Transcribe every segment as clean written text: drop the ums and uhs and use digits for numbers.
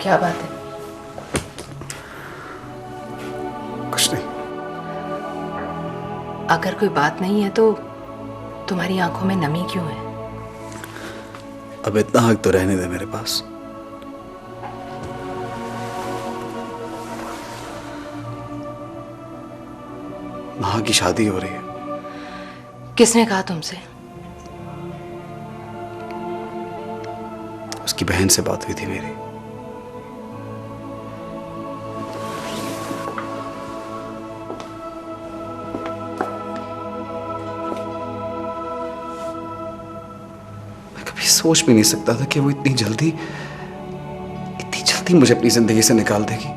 क्या बात है? कुछ नहीं। अगर कोई बात नहीं है तो तुम्हारी आंखों में नमी क्यों है? अब इतना हक तो रहने दे मेरे पास। माँ की शादी हो रही है। किसने कहा तुमसे? उसकी बहन से बात हुई थी मेरी। मैं कभी सोच भी नहीं सकता था कि वो इतनी जल्दी मुझे अपनी जिंदगी से निकाल देगी।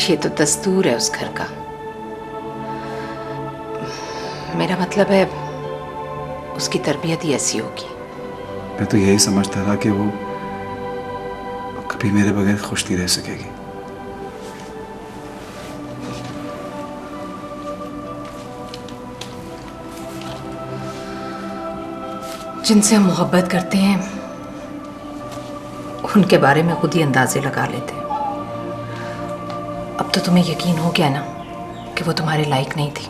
ये तो दस्तूर है उस घर का। मेरा मतलब है उसकी तरबियत ही ऐसी होगी। मैं तो यही समझता था कि वो कभी मेरे बगैर खुश नहीं रह सकेगी। जिनसे हम मोहब्बत करते हैं उनके बारे में खुद ही अंदाजे लगा लेते हैं। अब तो तुम्हें यकीन हो गया ना कि वो तुम्हारे लायक नहीं थी।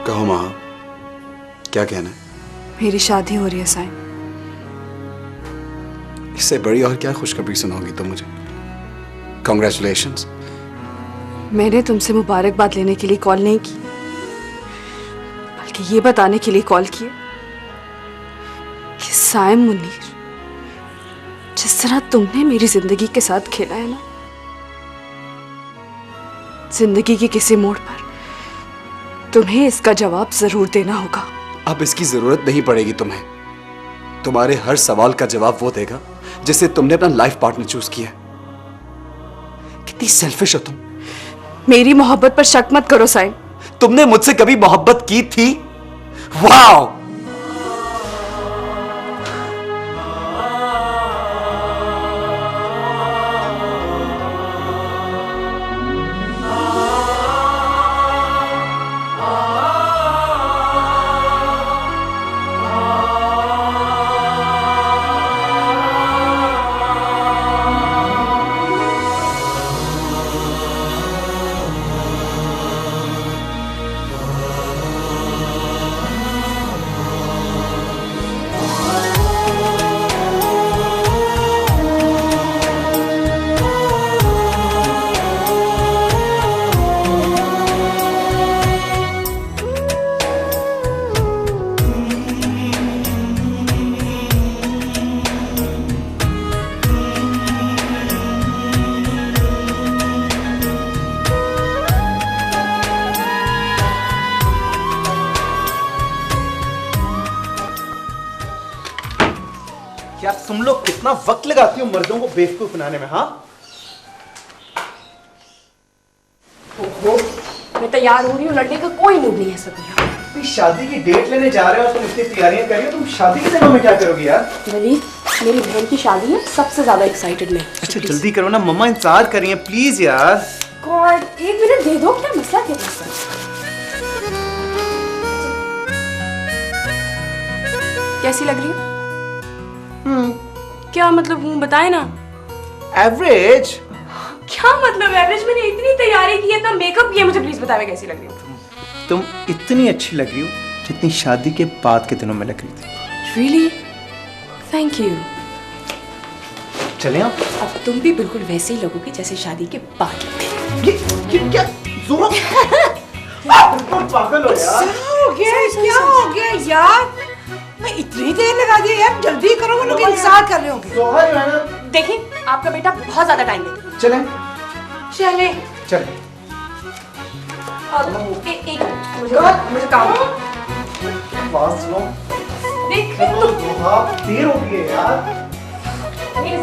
कहो माँ, क्या कहना है? मेरी शादी हो रही है साईं। इससे बड़ी और क्या खुशखबरी सुनाओगी तुम मुझे? कॉन्ग्रेचुलेशंस। मैंने तुमसे मुबारकबाद लेने के लिए कॉल नहीं की, बल्कि ये बताने के लिए कॉल किया कि साइम मुनीर, जिस तरह तुमने मेरी जिंदगी के साथ खेला है ना, जिंदगी के किसी मोड़ पर तुम्हें इसका जवाब जरूर देना होगा। अब इसकी जरूरत नहीं पड़ेगी तुम्हें। तुम्हारे हर सवाल का जवाब वो देगा जिससे तुमने अपना लाइफ पार्टनर चूज किया। कितनी सेल्फिश हो तुम। मेरी मोहब्बत पर शक मत करो साइम। तुमने मुझसे कभी मोहब्बत की थी? वाओ! यार तुम लोग कितना वक्त लगाती हो मर्दों को बेवकूफ बनाने में? हाँ, ओहो, मैं तैयार हो रही हूँ, लड़ने का कोई मूड नहीं है सभी। शादी की डेट लेने जा रहे हो, तुम इतनी तैयारियां कर रही हो, तुम शादी के दिनों में क्या करोगी यार? वलीद, मेरी बहन की शादी है, सबसे ज्यादा एक्साइटेड मैं। अच्छा जल्दी करो ना, मम्मा इंतजार कर रही हैं, प्लीज यार। गॉड, एक मिनट दे दो, क्या मसला क्या है? कैसी लग रही हूँ? क्या मतलब हूँ, बताए ना। एवरेज। क्या मतलब एवरेज? मैंने इतनी तैयारी की है, इतना मेकअप किया, मुझे प्लीज बताए मैं कैसी लग रही हूँ? तुम इतनी अच्छी लग रही हो जितनी शादी के बाद के दिनों में लग रही थी। Really? Thank you. चलें आप? अब तुम भी बिल्कुल वैसे ही लगोगे जैसे शादी के बाद लगते। ये क्या जोर? बिल्कुल पागल हो यार। क्या हो गया यार? मैं इतनी देर लगा दी यार, जल्दी करो, वो लोग इंतजार कर रहे होंगे। जोहर जो है ना, देखिए आपका बेटा बहुत ज्यादा टाइम लेता है। चलें चले चलें। एक मुझे काम आवाज सुनो। देख जोहा देर हो गई है यार। ये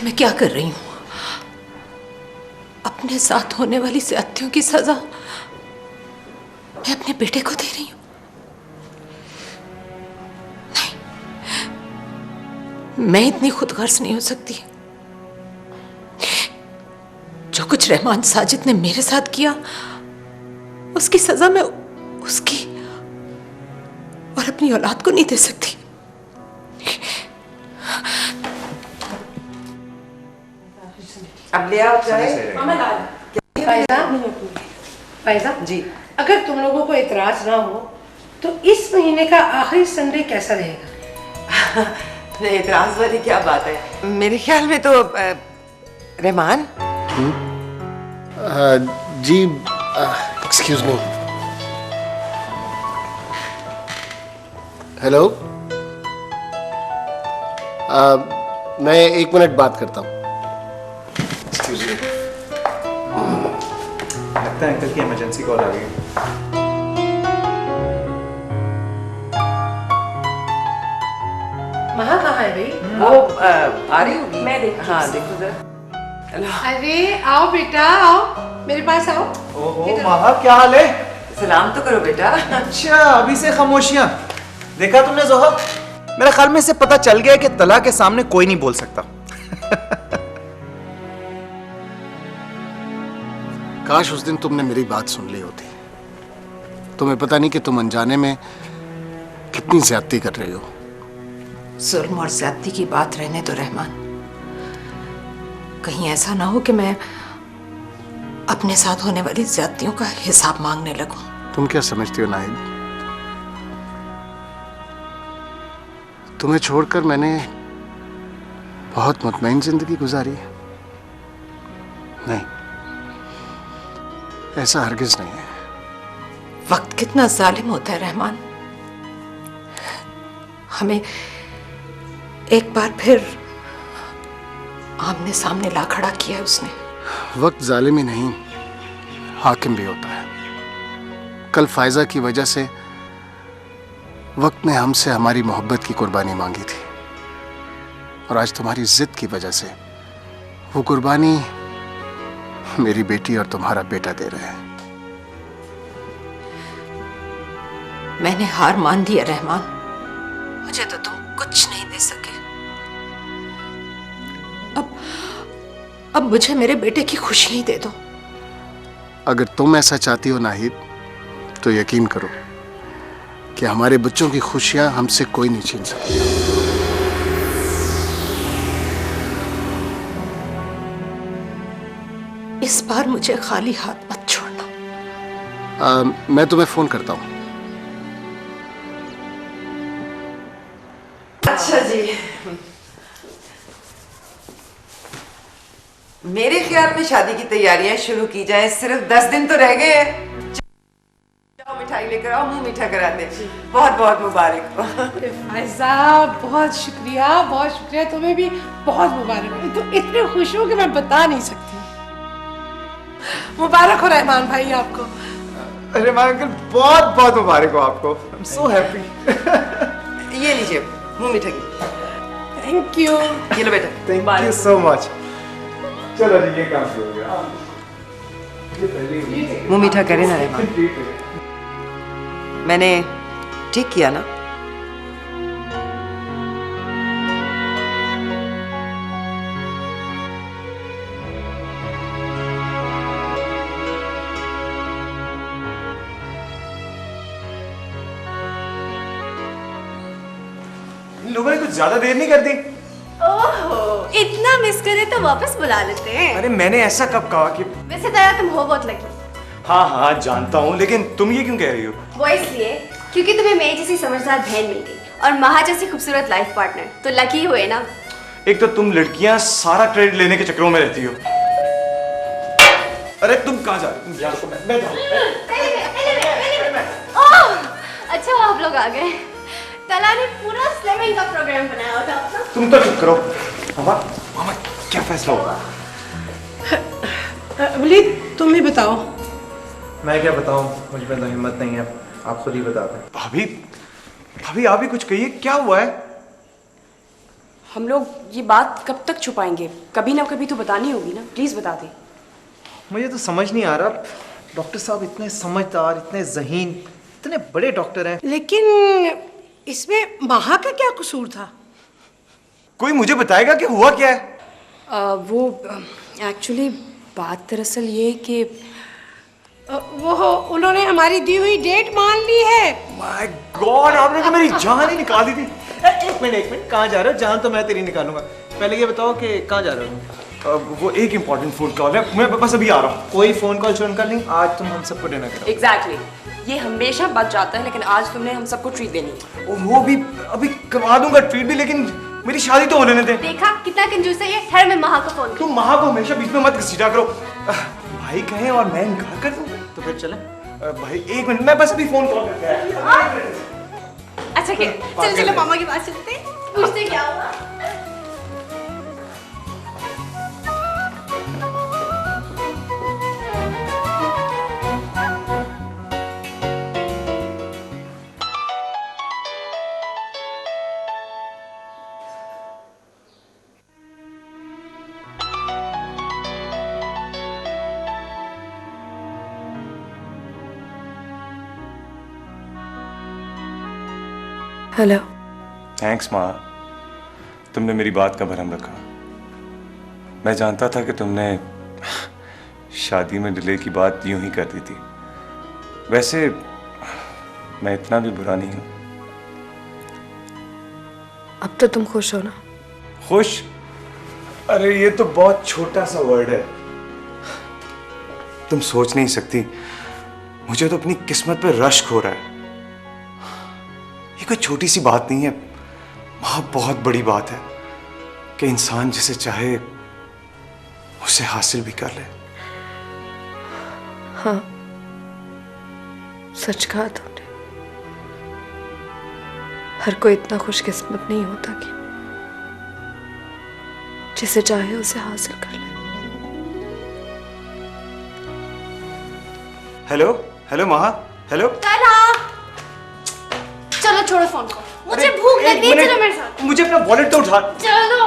मैं क्या कर रही हूं? अपने साथ होने वाली ज्यादतियों की सजा मैं अपने बेटे को दे रही हूं। नहीं, मैं इतनी खुदगर्ज नहीं हो सकती। जो कुछ रहमान साजिद ने मेरे साथ किया, उसकी सजा मैं उसकी और अपनी औलाद को नहीं दे सकती। अब ले आओ चाय। फैजा जी, अगर तुम लोगों को इतराज ना हो तो इस महीने का आखिरी संडे कैसा रहेगा? एतराज वाली क्या बात है? मेरे ख्याल में तो रहमान। जी एक्सक्यूज मी। हेलो, मैं 1 मिनट बात करता हूँ। Excuse me. लगता है अंकल की इमरजेंसी कॉल आ गई। महा कहाँ है भाई? वो आ रही होगी। मैं देखती हाँ हूँ। देखो जरा। हेलो, अरे आओ बेटा, आओ मेरे पास आओ। ओहो माहा, क्या हाल है? सलाम तो करो बेटा। अच्छा, अभी से खामोशियां। देखा तुमने जोहा? मेरे ख्याल में से पता चल गया कि तला के सामने कोई नहीं बोल सकता। काश उस दिन तुमने मेरी बात सुन ली होती। तुम्हें पता नहीं कि तुम अनजाने में कितनी ज्यादती कर रही हो। जुल्म और ज्यादती की बात रहने दो रहमान। कहीं ऐसा ना हो कि मैं अपने साथ होने वाली ज्यादतियों का हिसाब मांगने लगूं। तुम क्या समझती हो नाहिद? तुम्हें छोड़कर मैंने बहुत मुतमईन जिंदगी गुजारी है। नहीं, ऐसा हरगिज नहीं है। वक्त कितना जालिम होता है रहमान। हमें एक बार फिर आमने सामने ला खड़ा किया है उसने। वक्त जालिम ही नहीं, हाकिम भी होता है। कल फायजा की वजह से वक्त ने हमसे हमारी मोहब्बत की कुर्बानी मांगी थी, और आज तुम्हारी जिद की वजह से वो कुर्बानी मेरी बेटी और तुम्हारा बेटा दे रहे हैं। मैंने हार मान दी है रहमान। मुझे तो तुम कुछ नहीं दे सके। अब मुझे मेरे बेटे की खुशी ही दे दो। अगर तुम ऐसा चाहती हो नाहिद, तो यकीन करो कि हमारे बच्चों की खुशियां हमसे कोई नहीं छीन सकता। इस बार मुझे खाली हाथ मत छोड़ना। मैं तुम्हें फोन करता हूँ। अच्छा जी, मेरे ख्याल में शादी की तैयारियां शुरू की जाएं। सिर्फ 10 दिन तो रह गए हैं। जाओ मिठाई लेकर आओ, मुंह मीठा करा दे। बहुत बहुत मुबारक हो। फायजा बहुत शुक्रिया, तुम्हें भी बहुत मुबारक हो। तो इतने खुश हो कि मैं बता नहीं सकती। मुबारक हो रहमान भाई आपको। रहमान अंकल बहुत बहुत मुबारक हो आपको। I am so happy. ये लीजिए मुंह मीठा की। Thank you. ये लो बेटा। Thank you so much. चलो जी ये काम हो गया। मुंह मीठा करे ना रहमान। मैंने ठीक किया ना? लोगों ने कुछ ज्यादा देर नहीं कर दी। ओहो, इतना मिस करे तो वापस बुला लेते हैं। अरे मैंने ऐसा कब कहा कि वैसे तरह तुम हो बहुत लकी। हाँ हाँ जानता हूँ, लेकिन तुम ये क्यों कह रही हो? वो इसलिए क्योंकि तुम्हें मेरी जैसी समझदार बहन मिल गई और महा जैसी खूबसूरत लाइफ पार्टनर, तो लकी हुए ना। एक तो तुम लड़कियां सारा क्रेडिट लेने के चक्करों में रहती हो। अरे तुम कहाँ जा रही हो? यार को मैं जाऊँ। ओह, अच्छा आप लोग आ गए। तला ने पूरा स्लिमिंग का प्रोग्राम बनाया था अपना। तुम तो चुप करो। मामा मामा क्या फैसला होगा? वलीद तुम ही बताओ। मैं क्या बताऊं, मुझ में तो हिम्मत नहीं है, आप खुद ही बता दें। भाभी भाभी आप भी कुछ कहिए, क्या हुआ है? हम लोग ये बात कब तक छुपाएंगे? कभी ना कभी तो बतानी होगी ना, प्लीज बता दे। मुझे तो समझ नहीं आ रहा, डॉक्टर साहब इतने समझदार, इतने ज़हीन, इतने बड़े डॉक्टर हैं, लेकिन इसमें महा का क्या कसूर था? कोई मुझे बताएगा कि हुआ क्या है? वो एक्चुअली बात दरअसल ये कि वो उन्होंने हमारी दी हुई डेट मान ली है। माय गॉड, आपने तो मेरी जान ही निकाल दी थी। एक मिनट, कहाँ जा रहे हो? जान तो मैं तेरी निकालूंगा, पहले ये बताओ कि कहाँ जा रहे हो? वो एक इम्पोर्टेंट फोन कॉल है, मैं बस अभी आ रहा हूँ। कोई फ़ोन कॉल शोन कर नहीं, आज तुम हम सबको डिनर करो। एग्जैक्टली ये हमेशा बच जाता है, लेकिन आज तुमने हम सबको ट्रीट देनी है। और वो भी अभी करवा दूंगा ट्रीट भी, लेकिन मेरी शादी तो होने दे। देखा कितना कंजूस है ये। ठहर मैं महा को फोन। तुम महा को हमेशा बीच में मत घसीटा करो। भाई कहें और मैं इनकार कर दूं? तो फिर चले? भाई एक मिनट, मैं बस अभी फोन कॉल करके आया। अच्छा क्या, चलो चलो मामा के पास चलते हैं, पूछते क्या हुआ। हेलो। थैंक्स माँ, तुमने मेरी बात का भरम रखा। मैं जानता था कि तुमने शादी में डिले की बात यूं ही कर दी थी। वैसे मैं इतना भी बुरा नहीं हूं। अब तो तुम खुश हो ना? खुश? अरे ये तो बहुत छोटा सा वर्ड है। तुम सोच नहीं सकती, मुझे तो अपनी किस्मत पे रश्क हो रहा है। ये कोई छोटी सी बात नहीं है, बहुत बड़ी बात है कि इंसान जिसे चाहे उसे हासिल भी कर ले। हाँ, सच कहा तुमने। हर कोई इतना खुशकिस्मत नहीं होता कि जिसे चाहे उसे हासिल कर ले। हेलो हेलो महा, हेलो। चलो छोड़ो फोन को, मुझे भूख लगी है, चलो मेरे साथ। मुझे अपना वॉलेट तो उठा। चलो।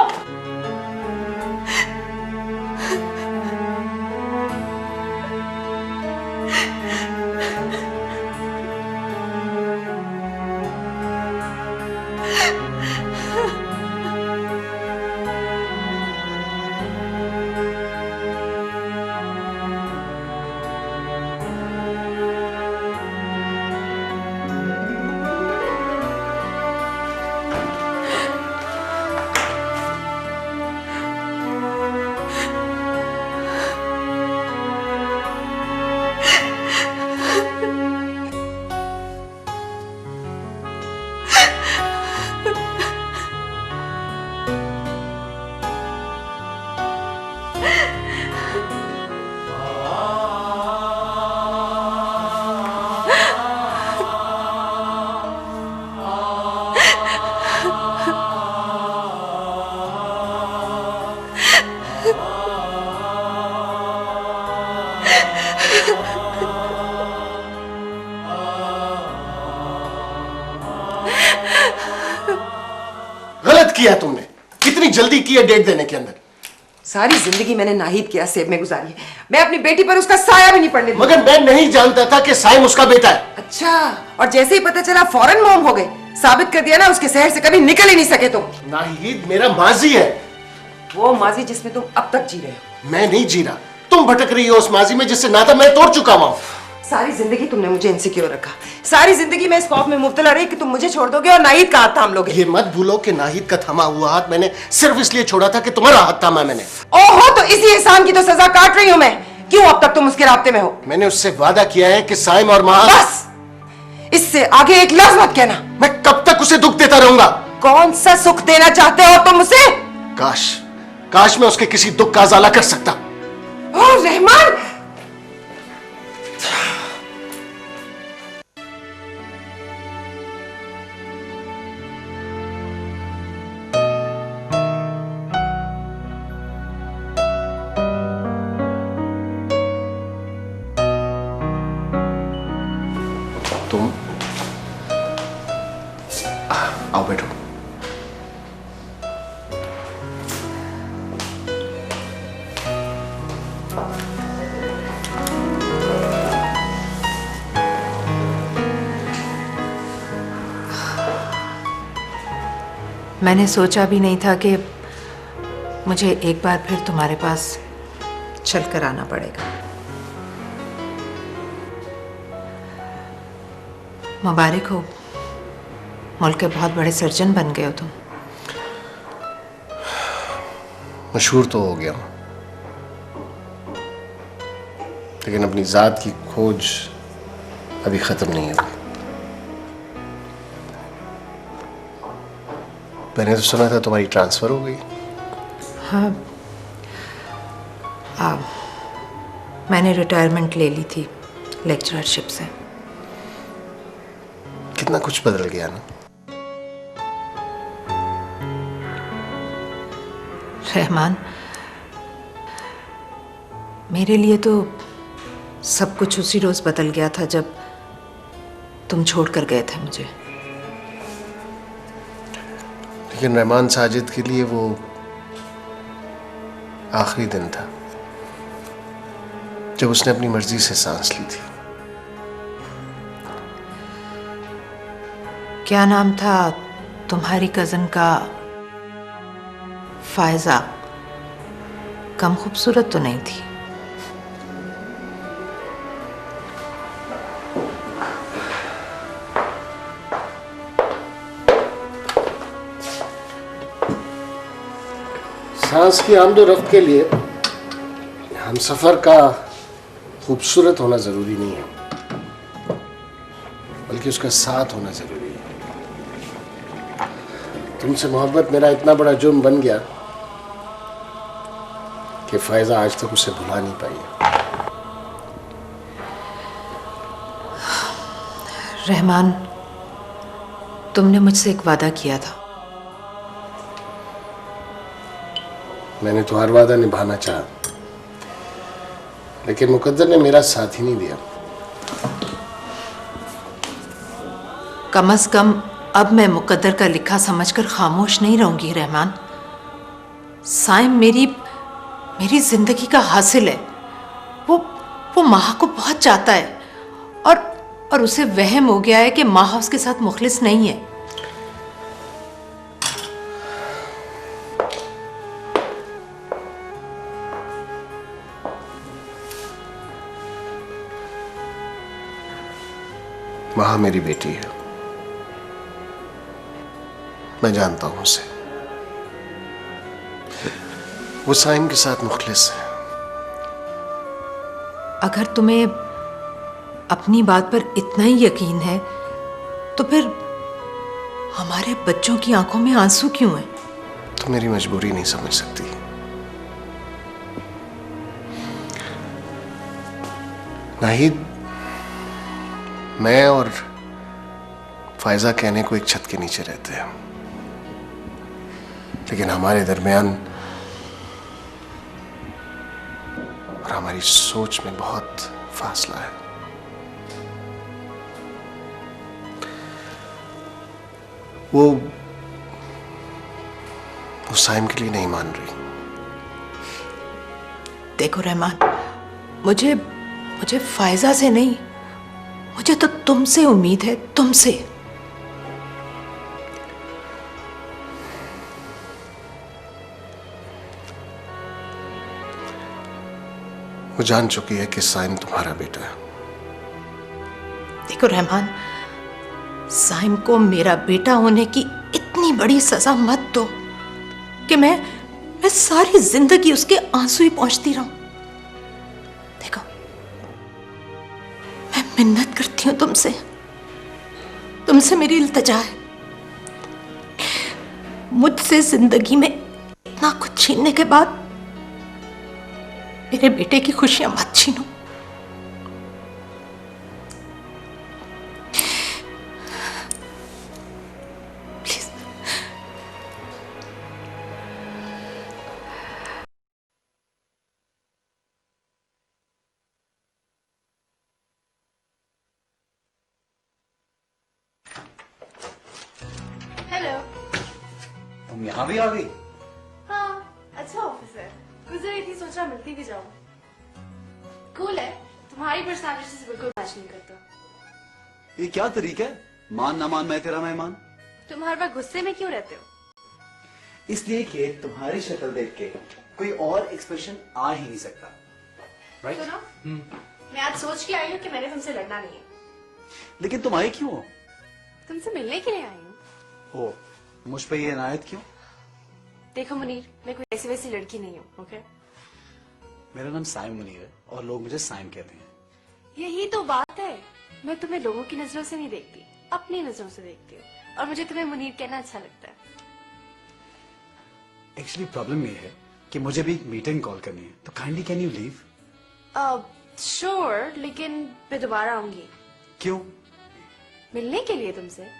गलत किया तुमने, कितनी जल्दी की है डेट देने के अंदर। सारी जिंदगी मैंने नाहिद के आसेब में गुजारी है, मैं अपनी बेटी पर उसका साया भी नहीं पड़ने दूंगी। मगर मैं नहीं जानता था कि साइम उसका बेटा है। अच्छा, और जैसे ही पता चला फौरन मौम हो गए, साबित कर दिया ना उसके शहर से कभी निकल ही नहीं सके तुम। नाहिद मेरा माजी है। वो माजी जिसमें तुम अब तक जी रहे हो। मैं नहीं जी रहा, तुम भटक रही हो उस माजी में जिससे नाता मैं तोड़ चुका हूं। सारी जिंदगी तुमने मुझे इनसिक्योर रखा, सारी जिंदगी मैं इस खौफ में मुब्तला रही कि तुम मुझे छोड़ दोगे और नाहिद का हाथ थाम लोगे। ये मत भूलो कि नाहिद का थमा हुआ हाथ मैंने सिर्फ इसलिए छोड़ा था कि तुम्हारा हाथ थामा मैंने। ओहो, तो इसी एहसान की तो सजा काट रही हूं मैं। क्यों अब तक तुम उसके राब्ते में हो? मैंने उससे वादा किया है कि साइम और महा। बस, इससे आगे एक लफ्ज मत कहना। मैं कब तक उसे दुख देता रहूंगा? कौन सा सुख देना चाहते हो तुम उसे? काश मैं उसके किसी दुख का अजाला कर सकता। ओह रहमान, तुम आओ बैठो। मैंने सोचा भी नहीं था कि मुझे एक बार फिर तुम्हारे पास चल कर आना पड़ेगा। मुबारक हो, मुल्क के बहुत बड़े सर्जन बन गए हो तुम। मशहूर तो हो गया, लेकिन अपनी जात की खोज अभी खत्म नहीं हुई। मैंने तो सुना था तुम्हारी ट्रांसफर हो गई। हाँ, मैंने रिटायरमेंट ले ली थी लेक्चरशिप से। कितना कुछ बदल गया ना। रहमान, मेरे लिए तो सब कुछ उसी रोज बदल गया था जब तुम छोड़कर गए थे मुझे। लेकिन रहमान साजिद के लिए वो आखिरी दिन था जब उसने अपनी मर्जी से सांस ली थी। क्या नाम था तुम्हारी कजन का? फायजा। कम खूबसूरत तो नहीं थी। सांस की आमदोरफ्त के लिए हम सफर का खूबसूरत होना जरूरी नहीं है, बल्कि उसका साथ होना जरूरी है। तुमसे मोहब्बत मेरा इतना बड़ा जुर्म बन गया कि फायजा आज तक उसे भुला नहीं पाई। रहमान, तुमने मुझसे एक वादा किया था। मैंने तो हर वादा निभाना चाहा, लेकिन मुकद्दर ने मेरा साथ ही नहीं दिया। कम से कम अब मैं मुकद्दर का लिखा समझकर खामोश नहीं रहूंगी रहमान। साइम मेरी जिंदगी का हासिल है। वो माह को बहुत चाहता है और उसे वहम हो गया है कि माह उसके साथ मुखलिस नहीं है। माह मेरी बेटी है, मैं जानता हूं उसे। वो साइम के साथ मुखलिस है। अगर तुम्हें अपनी बात पर इतना ही यकीन है तो फिर हमारे बच्चों की आंखों में आंसू क्यों है? तुम मेरी मजबूरी नहीं समझ सकती। नाहिद, मैं और फायजा कहने को एक छत के नीचे रहते हैं, लेकिन हमारे दरमियान और हमारी सोच में बहुत फासला है। वो साइम के लिए नहीं मान रही। देखो रहमान, मुझे फायजा से नहीं, मुझे तो तुमसे उम्मीद है, तुमसे। वो जान चुकी है कि साइम तुम्हारा बेटा है। देखो रहमान, साइम को मेरा बेटा होने की इतनी बड़ी सजा मत दो कि मैं सारी जिंदगी उसके आंसू ही पहुंचती रहूं। देखो, मैं मिन्नत करती हूं तुमसे मेरी इल्तिजा है। मुझसे जिंदगी में इतना कुछ छीनने के बाद मेरे बेटे की खुशियां मत छीनो। हेलो। तुम यहाँ भी आ गई? हाँ, अच्छा ऑफिस है। गुजर रही थी, सोचा मिलती भी जाऊं। कूल है, तुम्हारी पर्सनालिटी से बिल्कुल मैच नहीं करता। ये क्या तरीका है? मान ना मान मैं तेरा मेहमान। तुम हर बार गुस्से में क्यों रहते हो? इसलिए कि तुम्हारी शक्ल देख के कोई और एक्सप्रेशन आ ही नहीं सकता। राइट? सुनो, मैं आज सोच के आई हूँ कि मैंने तुमसे लड़ना नहीं है। लेकिन तुम आई क्यों हो? तुमसे मिलने के लिए आई हूँ। ओ, मुझ पे ये इनायत क्यों? देखो मुनीर, मैं कोई ऐसी वैसी लड़की नहीं हूँ, ओके? मेरा नाम साइम मुनीर है और लोग मुझे साइम कहते हैं। यही तो बात है, मैं तुम्हें लोगों की नजरों से नहीं देखती, अपनी नजरों से देखती हूँ, और मुझे तुम्हें मुनीर कहना अच्छा लगता है। एक्चुअली प्रॉब्लम ये है कि मुझे भी एक मीटिंग कॉल करनी है, तो kindly can you leave? Sure, लेकिन मैं दोबारा आऊंगी। क्यों? मिलने के लिए तुमसे।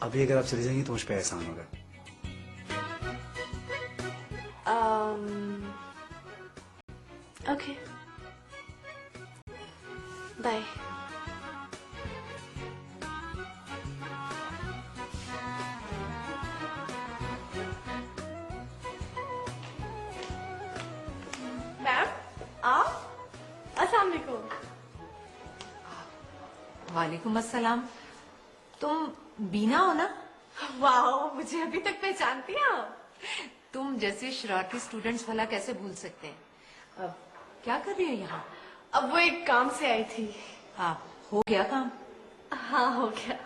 अभी अगर आप चली जाएंगी तो मुझ पे एहसान होगा। Okay, bye. मैम, आप? अस्सलाम वालेकुम। वालेकुम अस्सलाम। तुम बीना हो ना? वाह, मुझे अभी तक पहचानती हैं आप? तुम जैसे शरारती स्टूडेंट्स भला कैसे भूल सकते हैं? अब क्या कर रही हो यहाँ? अब वो एक काम से आई थी। हो गया काम? हाँ, हो गया।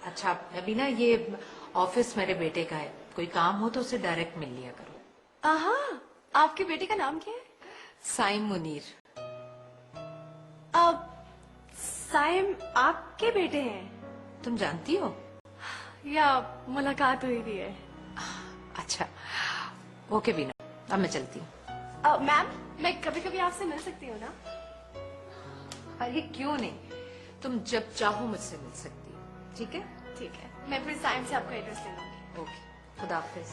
अच्छा बीना, ये ऑफिस मेरे बेटे का है, कोई काम हो तो उसे डायरेक्ट मिल लिया करो। हाँ, आपके बेटे का नाम क्या है? साइम मुनीर। अब साइम आपके बेटे हैं? तुम जानती हो? या मुलाकात हुई थी है? अच्छा, ओके बीना, अब मैं चलती हूँ। मैम, मैं कभी कभी आपसे मिल सकती हूँ ना? अरे क्यों नहीं, तुम जब चाहो मुझसे मिल सकती हो। ठीक है? ठीक है, मैं फिर साइम से आपका एड्रेस ले लूंगी। ओके, खुदा हाफिज।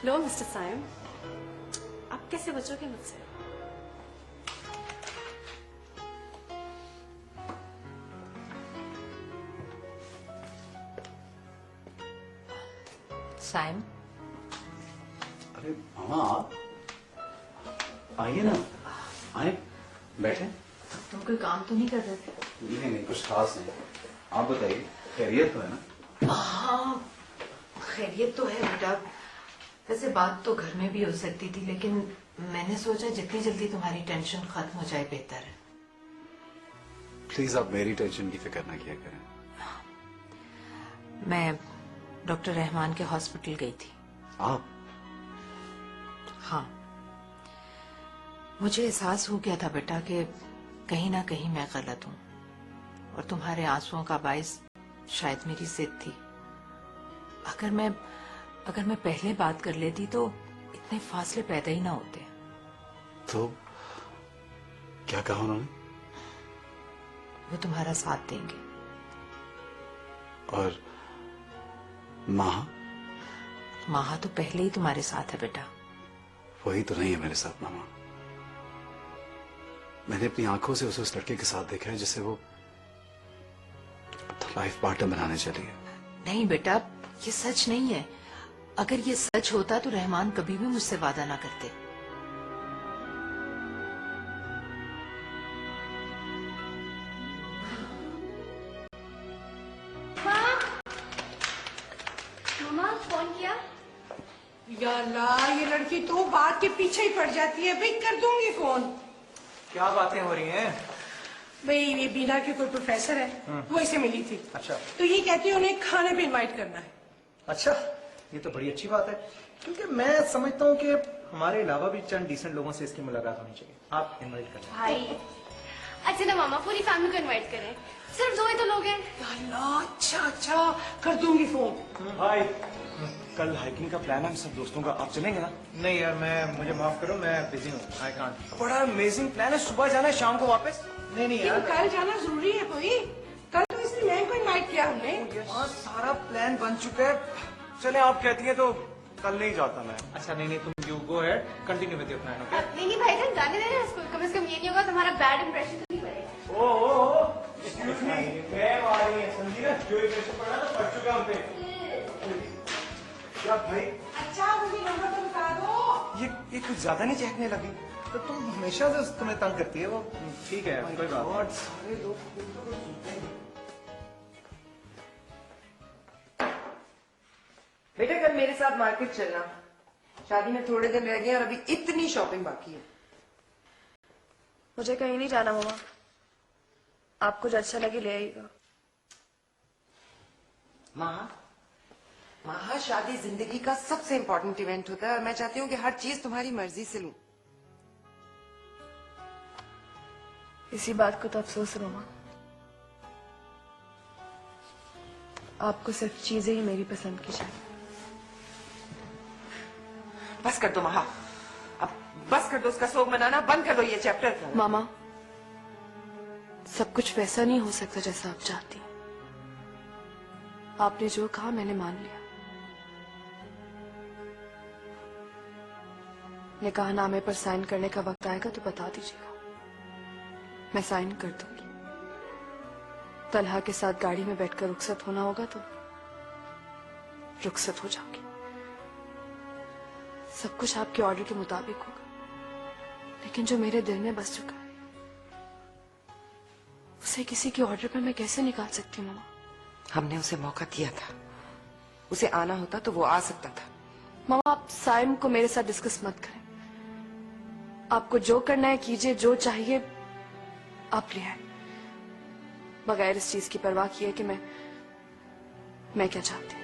लो मिस्टर साइम, आप कैसे बचोगे मुझसे? साइम। अरे मामा, आप आइए ना, आए, बैठे। तुम कोई काम तो नहीं कर रहे थे? नहीं नहीं, कुछ खास नहीं। आप बताइए, खैरियत तो है ना? हाँ, खैरियत तो है बेटा। वैसे बात तो घर में भी हो सकती थी, लेकिन मैंने सोचा जितनी जल्दी तुम्हारी टेंशन खत्म हो जाए बेहतर है। प्लीज आप मेरी टेंशन की फिक्र ना किया करें। मैं डॉक्टर रहमान के हॉस्पिटल गई थी। आप? हाँ, मुझे एहसास हो गया था बेटा कि कहीं ना कहीं मैं गलत हूँ, और तुम्हारे आंसुओं का बायस शायद मेरी जिद थी। अगर मैं पहले बात कर लेती तो इतने फासले पैदा ही ना होते। तो क्या कहा उन्होंने? वो तुम्हारा साथ देंगे। और माहा? माहा तो पहले ही तुम्हारे साथ है बेटा। वही तो नहीं है मेरे साथ मामा। मैंने अपनी आंखों से उसे उस लड़के के साथ देखा है जिसे वो अपना लाइफ पार्टनर बनाने चली है। नहीं बेटा, ये सच नहीं है। अगर ये सच होता तो रहमान कभी भी मुझसे वादा ना करते। मम्मा फोन किया? या अल्लाह, ये लड़की तो बात के पीछे ही पड़ जाती है। भाई कर दूंगी फोन। क्या बातें हो रही हैं? भाई ये बीना के कोई प्रोफेसर है, वो इसे मिली थी। अच्छा। तो ये कहती है उन्हें खाने पे इनवाइट करना है। अच्छा, ये तो बड़ी अच्छी बात है, क्योंकि मैं समझता हूँ कि हमारे अलावा भी चंद डिसेंट लोगों से इसकी मुलाकात होनी चाहिए। आप इनवाइट करें। भाई अच्छा ना मामा, पूरी फैमिली को इनवाइट करें। सिर्फ 2 ही तो लोग हैं। या अल्लाह, अच्छा अच्छा, कर दूंगी फोन। भाई कल हाइकिंग का प्लान है हम सब दोस्तों का, आप चलेंगे ना? नहीं यार, मुझे माफ करो, मैं बिजी हूँ, आई कांट। बड़ा अमेजिंग प्लान है, सुबह जाना है शाम को वापस। नहीं क्यों, यार, कल जाना जरूरी है कोई? कल तो इसलिए मैं को इनवाइट किया हमने। हाँ सारा प्लान बन चुका है। चले आप कहती हैं तो कल नहीं जाता मैं। अच्छा नहीं, तुम you go ahead, continue with your plan, okay? नहीं भाईजान, जाने देना इसको। कम से कम ये नहीं होगा तुम्हारा बैड इंप्रेशन तो नहीं पड़ेगा। एक्सक्यूज मी, मैम आ रही है, समझी ना? जो इंप्रेशन पड़ा ना पड़ चुका हम पे। क्या भाई, अच्छा मुझे नंबर तो बता दो। ये कुछ ज्यादा नहीं चहकने लगी? तो तुम हमेशा से तुम्हें तंग करती है वो। ठीक है, कोई बात नहीं। और सारे लोग बेटा कल मेरे साथ मार्केट चलना, शादी में थोड़े दिन रह गए और अभी इतनी शॉपिंग बाकी है। मुझे कहीं नहीं जाना मम्मा, आपको जो अच्छा लगे ले आइएगा। माँ, शादी जिंदगी का सबसे इम्पोर्टेंट इवेंट होता है और मैं चाहती हूँ कि हर चीज तुम्हारी मर्जी से लूं। इसी बात को तो अफसोस है मम्मा, आपको सिर्फ चीजें ही मेरी पसंद की चाहिए। बस कर दो महा, अब बस कर दो, उसका शोक मनाना बंद कर दो, ये चैप्टर। मामा, सब कुछ वैसा नहीं हो सकता जैसा आप चाहती हैं। आपने जो कहा मैंने मान लिया। निकाहनामे पर साइन करने का वक्त आएगा तो बता दीजिएगा, मैं साइन कर दूंगी। तलहा के साथ गाड़ी में बैठकर रुखसत होना होगा तो रुखसत हो जाऊंगी। सब कुछ आपके ऑर्डर के मुताबिक होगा, लेकिन जो मेरे दिल में बस चुका है उसे किसी के ऑर्डर पर मैं कैसे निकाल सकती हूँ मामा? हमने उसे मौका दिया था, उसे आना होता तो वो आ सकता था। मामा, आप साइम को मेरे साथ डिस्कस मत करें। आपको जो करना है कीजिए, जो चाहिए आप ले आए, बगैर इस चीज की परवाह किए कि मैं क्या चाहती हूँ।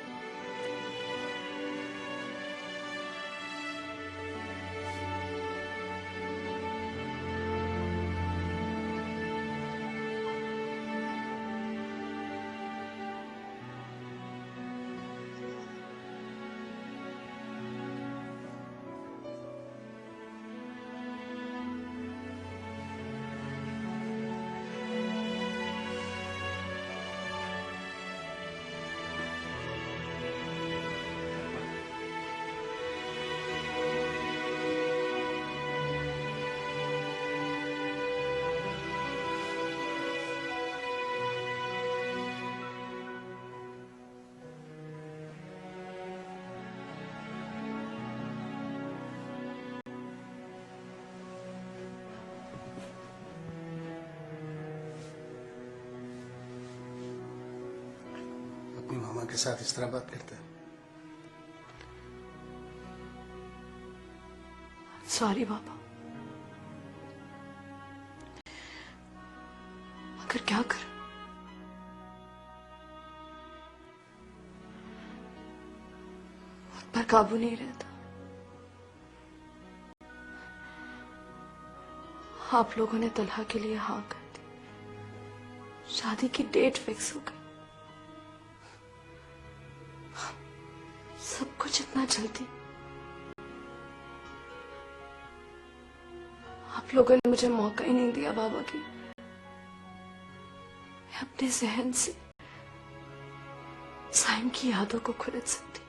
अपनी मामा के साथ इस तरह बात करते हैं? सॉरी बाबा, मगर क्या करूं? मुझ पर काबू नहीं रहता। आप लोगों ने तलहा के लिए हाँ कर दी, शादी की डेट फिक्स हो गई। सब कुछ इतना जल्दी। आप लोगों ने मुझे मौका ही नहीं दिया बाबा की मैं अपने जहन से साइम की यादों को खुरच सकती।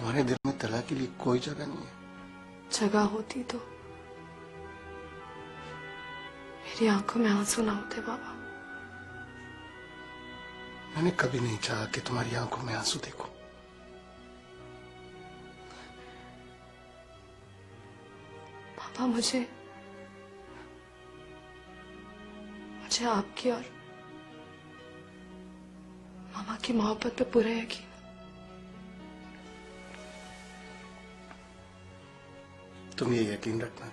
तुम्हारे दिल में तलाक के लिए कोई जगह नहीं है। जगह होती तो मेरी आंखों में आंसू ना होते बाबा। मैंने कभी नहीं चाहा कि तुम्हारी आंखों में आंसू देखूं। पापा मुझे आपकी और मामा की मोहब्बत पे पूरा यकीन है। तुम ये यकीन रखना,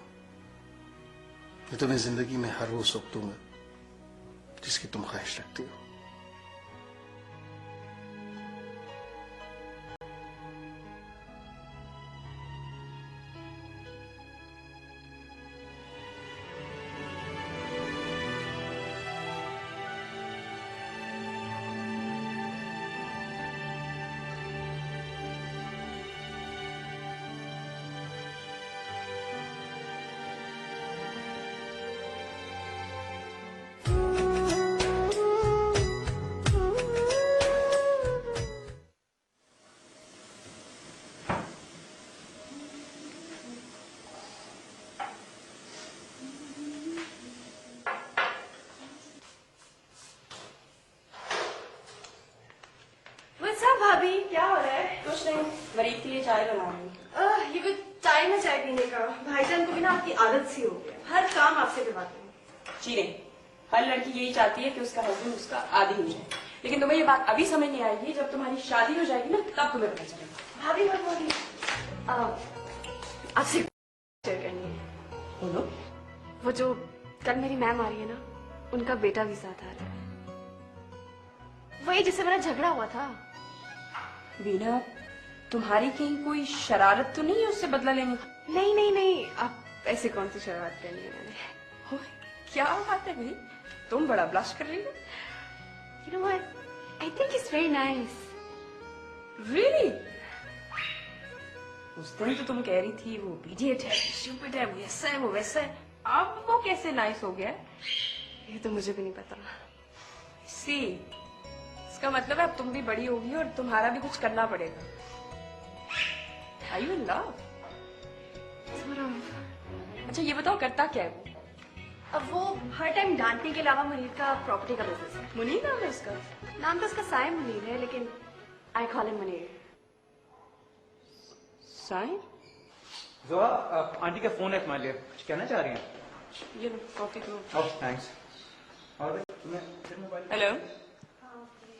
मैं तुम्हें जिंदगी में हर वो सुख दूंगा जिसकी तुम ख्वाहिश रखती हो। भाभी क्या हो रहा है? कुछ नहीं, मरीज के लिए चाय बना रही हूँ। ये कोई टाइम है चाय पीने का? भाईजान को भी ना आपकी आदत सी हो गई, हर काम आपसे करवाते हैं। जी नहीं, हर लड़की यही चाहती है कि उसका हस्बैंड उसका आदी हो जाए, लेकिन तुम्हें ये बात अभी समझ नहीं आएगी, जब तुम्हारी शादी हो जाएगी ना तब तुम्हें पता चलेगा। भाभी मत बोलिए, आपसे शेयर करनी है। बोलो। वो जो कल मेरी मैम आ रही है ना, उनका बेटा भी साथ आ रहा है, वही जिससे मेरा झगड़ा हुआ था। वीणा, तुम्हारी कहीं कोई शरारत तो नहीं है उससे बदला लेने की? नहीं नहीं नहीं, आप ऐसे कौन सी शरारत करनी है मैंने। ओह, क्या बात है भाई, तुम बड़ा ब्लश कर रही हो। You know what? I think he's very nice. Really? उस दिन तो तुम कह रही थी वो इडियट है, स्टूपिड है, वो ऐसा है वो वैसा है, अब वो कैसे नाइस हो गया? ये तो मुझे भी नहीं पता। सी, इसका मतलब है अब तुम भी बड़ी होगी और तुम्हारा भी कुछ करना पड़ेगा। Are you in love? अच्छा ये बताओ करता क्या है वो? अब वो हर टाइम डांटने के अलावा मुनीर का प्रॉपर्टी का बिजनेस है। मुनीर नाम है उसका? नाम तो उसका साइम मुनीर है, लेकिन I call him Munir. Saim? Zoha, aunty का फोन है तुम्हारे लिए, कुछ कहना चाह रही हैं? ये लो कॉफी करो। ओह थैंक्स। और भाई तुम्हें फिर मोबाइल? हेलो,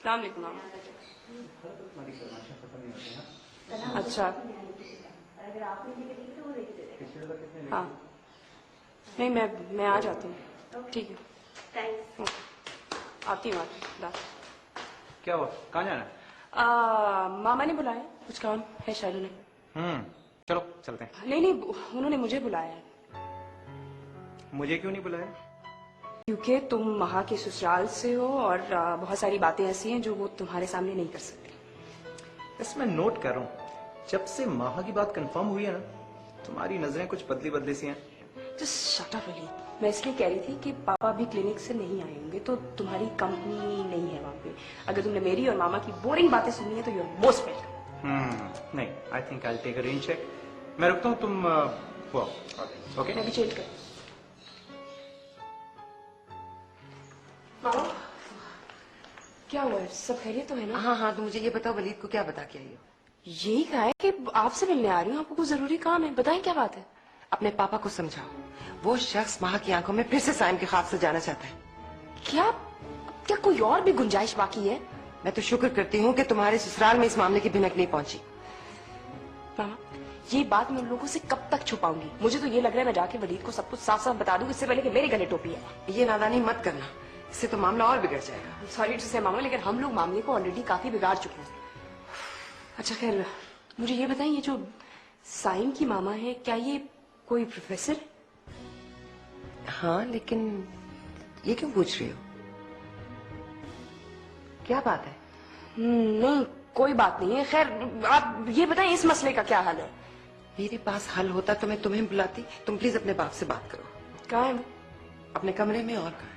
सलाम अलैकुम मामा। अच्छा हाँ, नहीं मैं आ जाती हूँ, ठीक है आती हूँ। क्या हुआ, कहाँ जाना है? मामा ने बुलाया, कुछ काम है शायद उन्हें। चलो चलते हैं। नहीं उन्होंने मुझे बुलाया है। मुझे क्यों नहीं बुलाया? क्योंकि तुम महा के ससुराल से हो और बहुत सारी बातें ऐसी हैं जो वो तुम्हारे सामने नहीं कर सकती। बस मैं नोट कर रहा हूँ, जब से माहा की बात कंफर्म हुई है ना, तुम्हारी नजरें कुछ बदली सी हैं। Just shut up Ali. मैं इसलिए कह रही थी कि पापा भी क्लिनिक से नहीं आए होंगे तो तुम्हारी कंपनी नहीं है वहाँ पे। अगर तुमने मेरी और मामा की बोरिंग बातें सुनी है तो यू आर मोस्ट वेलकम। नहीं, I think I will take a rain check. मैं रुकता हूँ, तुम ओके? मैं भी चेंज कर। मामा क्या हुआ है, सब खैरियत तो है ना? हाँ, तो मुझे ये बताओ वलीद को क्या बता के आई हो? यही कहा है कि आपसे मिलने आ रही हूँ, आपको कुछ जरूरी काम है, बताएं क्या बात है। अपने पापा को समझाओ, वो शख्स माँ की आंखों में फिर से साइम के ख्वाब से जाना चाहता है। क्या कोई और भी गुंजाइश बाकी है? मैं तो शुक्र करती हूँ कि तुम्हारे ससुराल में इस मामले की भिनक नहीं पहुंची। मामा ये बात मैं उन लोगों से कब तक छुपाऊंगी? मुझे तो ये लग रहा है मैं जाके वलीद को सब कुछ साफ साफ बता दूं इससे पहले कि मेरे गले टोपी है। ये नादानी मत करना, इससे तो मामला और बिगड़ जाएगा। सॉरी टू से मामा, लेकिन हम लोग मामले को ऑलरेडी काफी बिगाड़ चुके हैं। अच्छा खैर, मुझे ये बताएं, ये जो साइम की मामा है क्या ये कोई प्रोफेसर है? हाँ, लेकिन ये क्यों पूछ रही हो? क्या बात है? नहीं कोई बात नहीं है। खैर आप ये बताएं इस मसले का क्या हाल है? मेरे पास हल होता तो मैं तुम्हें बुलाती। तुम प्लीज अपने बाप से बात करो। कहाँ है? अपने कमरे में। और कहाँ है?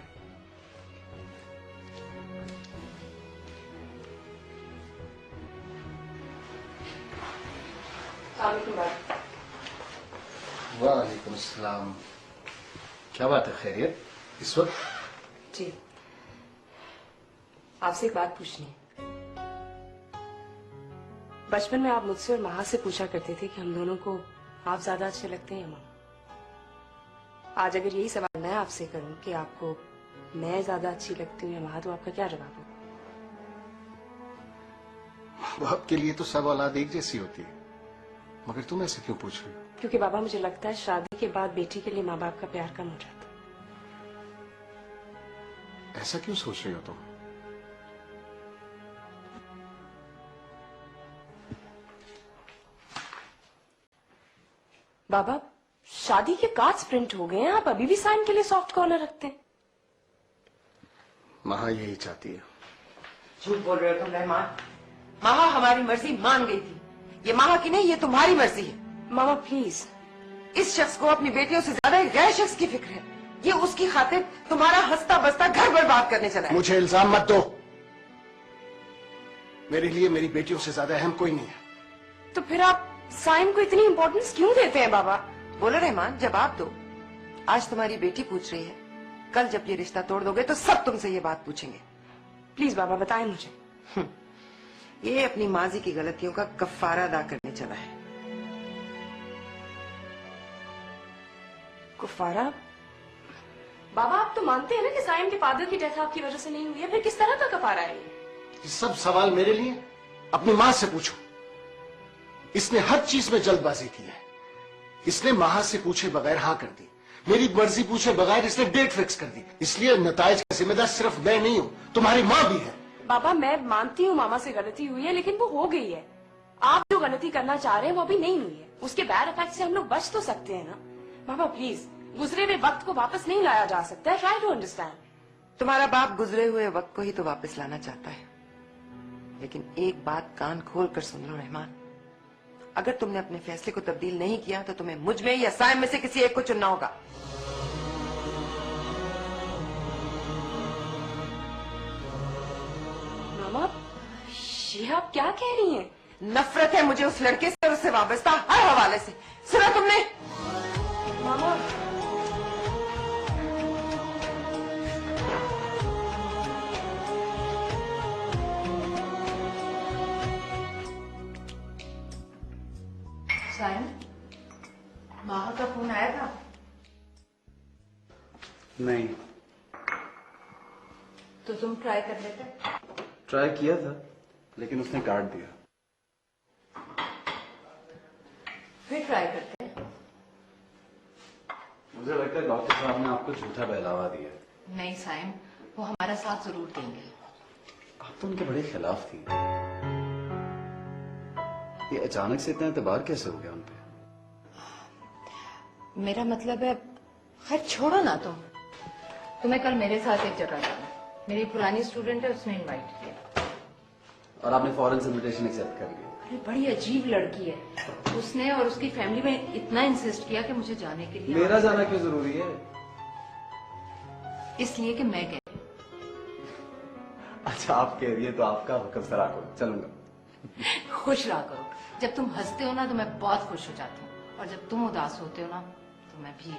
अस्सलाम वालेकुम। वालेकुम सलाम। क्या बात है, खैरियत इस वक्त? जी, आपसे एक बात पूछनी है। बचपन में आप मुझसे और महा से पूछा करते थे कि हम दोनों को आप ज्यादा अच्छे लगते हैं या माँ। आज अगर यही सवाल मैं आपसे करूं कि आपको मैं ज्यादा अच्छी लगती हूँ या महा, तो आपका क्या जवाब होगा? बाप के लिए तो सब औलाद एक जैसी होती है, मगर तुम ऐसे क्यों पूछ रही हो? क्योंकि बाबा मुझे लगता है शादी के बाद बेटी के लिए माँ बाप का प्यार कम हो जाता है। ऐसा क्यों सोच रही हो तुम? बाबा, शादी के कार्ड्स प्रिंट हो गए हैं, आप अभी भी साइन के लिए सॉफ्ट कॉर्नर रखते हैं? महा यही चाहती है। झूठ बोल रहे हो तुम रहमान। मामा हमारी मर्जी मान गई थी। ये मामा की नहीं, ये तुम्हारी मर्जी है। मामा प्लीज। इस शख्स को अपनी बेटियों से ज्यादा एक गैर शख्स की फिक्र है। ये उसकी खातिर तुम्हारा हंसता बसता घर बर्बाद करने चला है। मुझे इल्जाम मत दो। मेरे लिए मेरी बेटियों से ज्यादा अहम कोई नहीं है। तो फिर आप साइम को इतनी इंपॉर्टेंस क्यों देते हैं बाबा? बोलो रहमान, जवाब दो। आज तुम्हारी बेटी पूछ रही है, कल जब ये रिश्ता तोड़ दोगे तो सब तुमसे ये बात पूछेंगे। प्लीज बाबा बताएं मुझे। ये अपनी माजी की गलतियों का कफ्फारा अदा करने चला है। कुफारा? बाबा आप तो मानते हैं ना कि साइम के फादर की डेथ आपकी वजह से नहीं हुई है, फिर किस तरह का कफारा है ये सब सवाल मेरे लिए अपनी माँ से पूछो। इसने हर चीज में जल्दबाजी की है। इसने महा से पूछे बगैर हाँ कर दी, मेरी मर्जी पूछे बगैर इसने डेट फिक्स कर दी। इसलिए नताइज का जिम्मेदार सिर्फ मैं नहीं हूँ, तुम्हारी माँ भी है। बाबा मैं मानती हूँ मामा से गलती हुई है, लेकिन वो हो गई है। आप जो गलती करना चाह रहे हैं वो अभी नहीं हुई है। उसके बैड इफेक्ट से हम लोग बच तो सकते हैं ना। बाबा प्लीज, गुजरे हुए वक्त को वापस नहीं लाया जा सकता है। Try to understand. तुम्हारा बाप गुजरे हुए वक्त को ही तो वापस लाना चाहता है, लेकिन एक बात कान खोल कर सुन लो रहमान, अगर तुमने अपने फैसले को तब्दील नहीं किया तो तुम्हें मुझ में या साइम में से किसी एक को चुनना होगा। मामा ये आप क्या कह रही हैं? नफरत है मुझे उस लड़के से और उससे वाबस्ता हर हवाले से। सुना तुमने? मामा सायन, माहा का फोन आया था? नहीं। तो तुम ट्राई कर लेते। ट्राई किया था, लेकिन उसने काट दिया। फिर ट्राई करते हैं। मुझे लगता है डॉक्टर साहब ने आपको झूठा बहलावा दिया। नहीं साइम, वो हमारा साथ जरूर देंगे। आप तो उनके बड़े खिलाफ थी। ये अचानक से इतना एतबार कैसे हो गया उन पे? मेरा मतलब है, खैर छोड़ो ना तुम। तुम्हें कल मेरे साथ एक जगह जाना। मेरी पुरानी स्टूडेंट है, उसने इनवाइट किया। और आपने फॉरेन से इनविटेशन एक्सेप्ट कर लिया? अरे बड़ी अजीब लड़की है। उसने और उसकी फैमिली में इतना इंसिस्ट किया कि मुझे जाने के लिए। मेरा जाना क्यों जरूरी है? इसलिए कि मैं कह। अच्छा आप कह रही है तो आपका हुक्म सरा करो, चलूंगा। खुश रहा करो। जब तुम हंसते हो ना तो मैं बहुत खुश हो जाती हूँ, और जब तुम उदास होते हो ना तो मैं भी।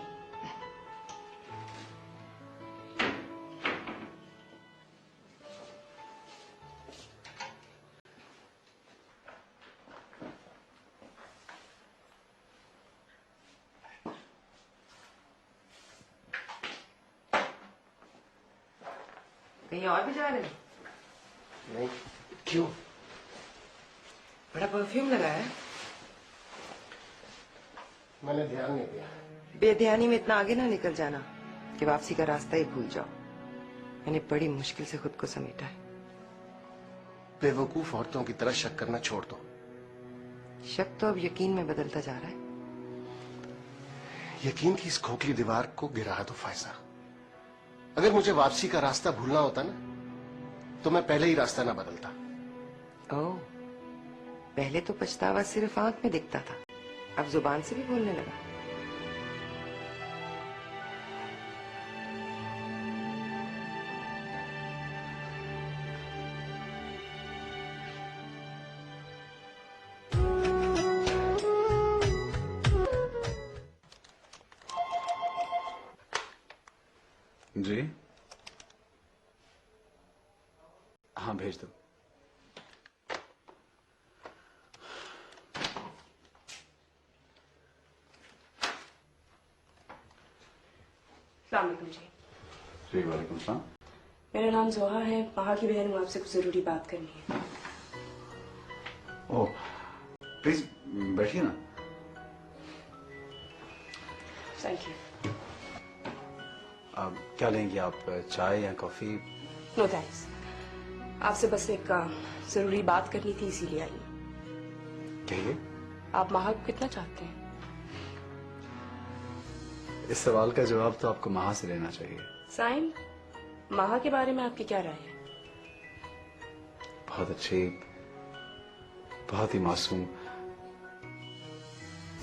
कहीं और भी जा रहे हो? नहीं। क्यों? बड़ा परफ्यूम लगाया है। मैंने ध्यान नहीं दिया। बेध्यानी में इतना आगे ना निकल जाना कि वापसी का रास्ता ही भूल जाओ। मैंने बड़ी मुश्किल से खुद को समेटा है। बेवकूफ औरतों की तरह शक करना छोड़ दो। शक तो अब यकीन में बदलता जा रहा है। यकीन की इस खोखली दीवार को गिरा दो फायजा। अगर मुझे वापसी का रास्ता भूलना होता ना तो मैं पहले ही रास्ता ना बदलता। ओह, पहले तो पछतावा सिर्फ आंख में दिखता था, अब जुबान से भी बोलने लगा। जी हाँ भेज दो। अस्सलाम वालेकुम जी। जी वालेकुम सलाम। मेरा नाम जोहा है, महा की बहन हूँ, आपसे कुछ जरूरी बात करनी है। ओह प्लीज बैठिए ना। Thank you. आप क्या लेंगी आप, चाय या कॉफी? नो थैंक्स, आपसे बस एक जरूरी बात करनी थी, इसीलिए आई हूँ। कहिए। आप महा को कितना चाहते हैं? इस सवाल का जवाब तो आपको महा से लेना चाहिए। साइम, महा के बारे में आपकी क्या राय है? बहुत अच्छी, बहुत ही मासूम,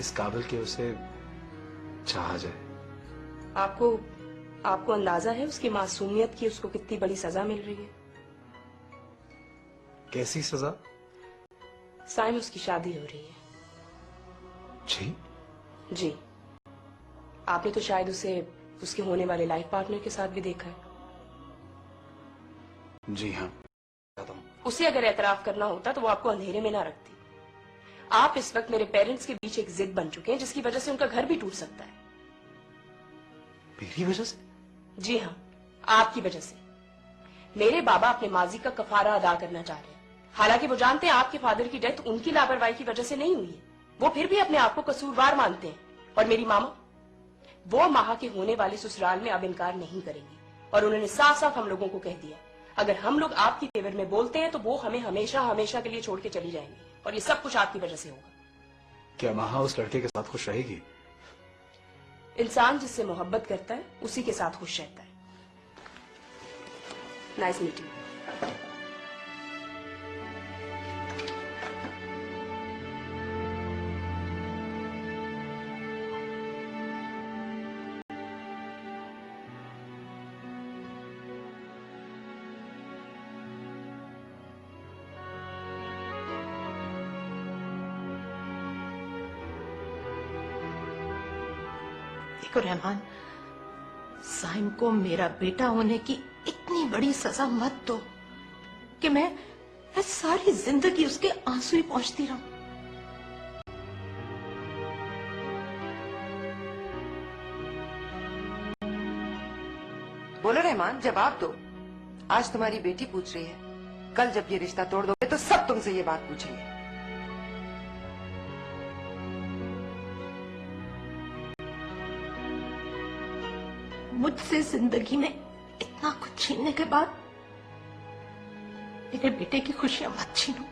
इस काबिल कि उसे चाहा जाए। आपको अंदाजा है उसकी मासूमियत की उसको कितनी बड़ी सजा मिल रही है? कैसी सजा? साइम, उसकी शादी हो रही है। जी जी, आपने तो शायद उसे उसके होने वाले लाइफ पार्टनर के साथ भी देखा है। जी हाँ। उसे अगर एतराफ करना होता तो वो आपको अंधेरे में ना रखती। आप इस वक्त मेरे पेरेंट्स के बीच एक जिद बन चुके हैं जिसकी वजह से उनका घर भी टूट सकता है। मेरी वजह से? जी हाँ, आपकी वजह से। मेरे बाबा अपने माजी का कफारा अदा करना चाह रहे हैं। हालांकि वो जानते हैं आपके फादर की डेथ उनकी लापरवाही की वजह से नहीं हुई है, वो फिर भी अपने आप को कसूरवार मानते हैं। और मेरी मामा, वो महा के होने वाले ससुराल में अब इनकार नहीं करेंगी और उन्होंने साफ साफ हम लोगों को कह दिया, अगर हम लोग आपकी फेवर में बोलते हैं तो वो हमें हमेशा हमेशा के लिए छोड़ के चली जाएंगी और ये सब कुछ आपकी वजह से होगा। क्या महा उस लड़के के साथ खुश रहेगी? इंसान जिससे मोहब्बत करता है उसी के साथ खुश रहता है। Nice meeting. देखो रहमान, साइम को मेरा बेटा होने की इतनी बड़ी सजा मत दो कि मैं सारी जिंदगी उसके आंसू ही पहुंचती रहूं। बोलो रहमान, जवाब दो। आज तुम्हारी बेटी पूछ रही है, कल जब ये रिश्ता तोड़ दोगे तो सब तुमसे ये बात पूछेंगे। मुझसे जिंदगी में इतना कुछ छीनने के बाद मेरे बेटे की खुशियां मत छीनो।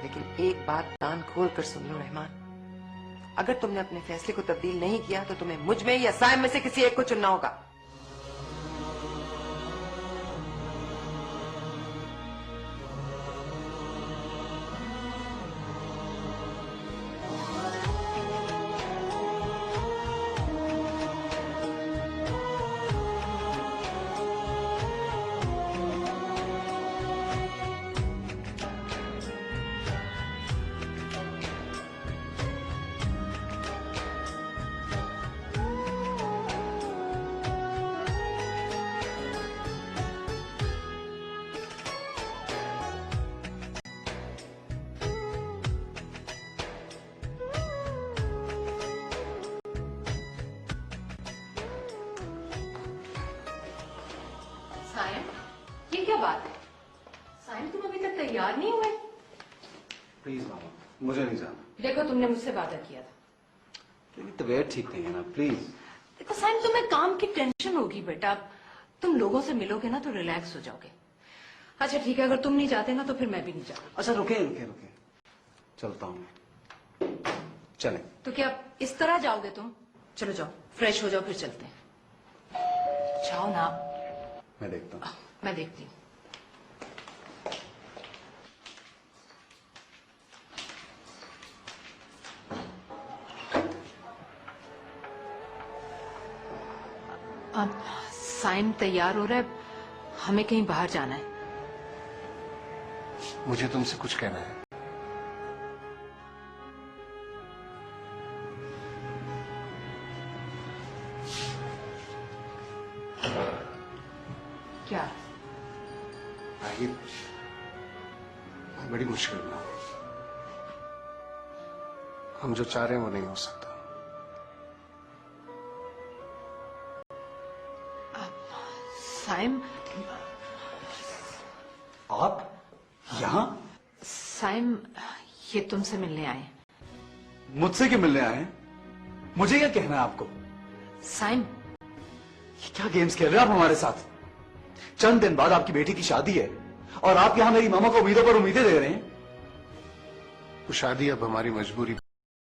लेकिन एक बात कान खोल कर सुन लो रहमान, अगर तुमने अपने फैसले को तब्दील नहीं किया तो तुम्हें मुझ में या साइम में से किसी एक को चुनना होगा। साइम, ये क्या बात है? साइम, तुम अभी तक तैयार नहीं हुए? प्लीज मामा, मुझे नहीं जाना। देखो, तुमने मुझसे वादा किया था। मेरी तबीयत ठीक नहीं है ना, प्लीज। देखो साइम, तुम्हें काम की टेंशन होगी बेटा, तुम लोगों से मिलोगे ना तो रिलैक्स हो जाओगे। अच्छा ठीक है, अगर तुम नहीं जाते ना तो फिर मैं भी नहीं जाऊंगा। अच्छा रुके रुके रुके, चलता हूँ मैं। चलें। तो क्या इस तरह जाओगे तुम? चलो जाओ, फ्रेश हो जाओ, फिर चलते हैं। जाओ ना। मैं देखता हूँ। मैं देखती हूँ। अब साइम तैयार हो रहा है, हमें कहीं बाहर जाना है। मुझे तुमसे कुछ कहना है। क्या? राही, मैं बड़ी मुश्किल में हूं। हम जो चाह रहे हैं वो नहीं हो सकता। साइम, आप यहां? साइम, ये तुमसे मिलने आए हैं। मुझसे क्यों मिलने आए हैं? मुझे क्या कहना है आपको? साइम, ये क्या गेम्स खेल रहे हैं आप हमारे साथ? चंद दिन बाद आपकी बेटी की शादी है और आप यहां मेरी मामा को उम्मीदों पर उम्मीदें दे रहे हैं। वो शादी अब हमारी मजबूरी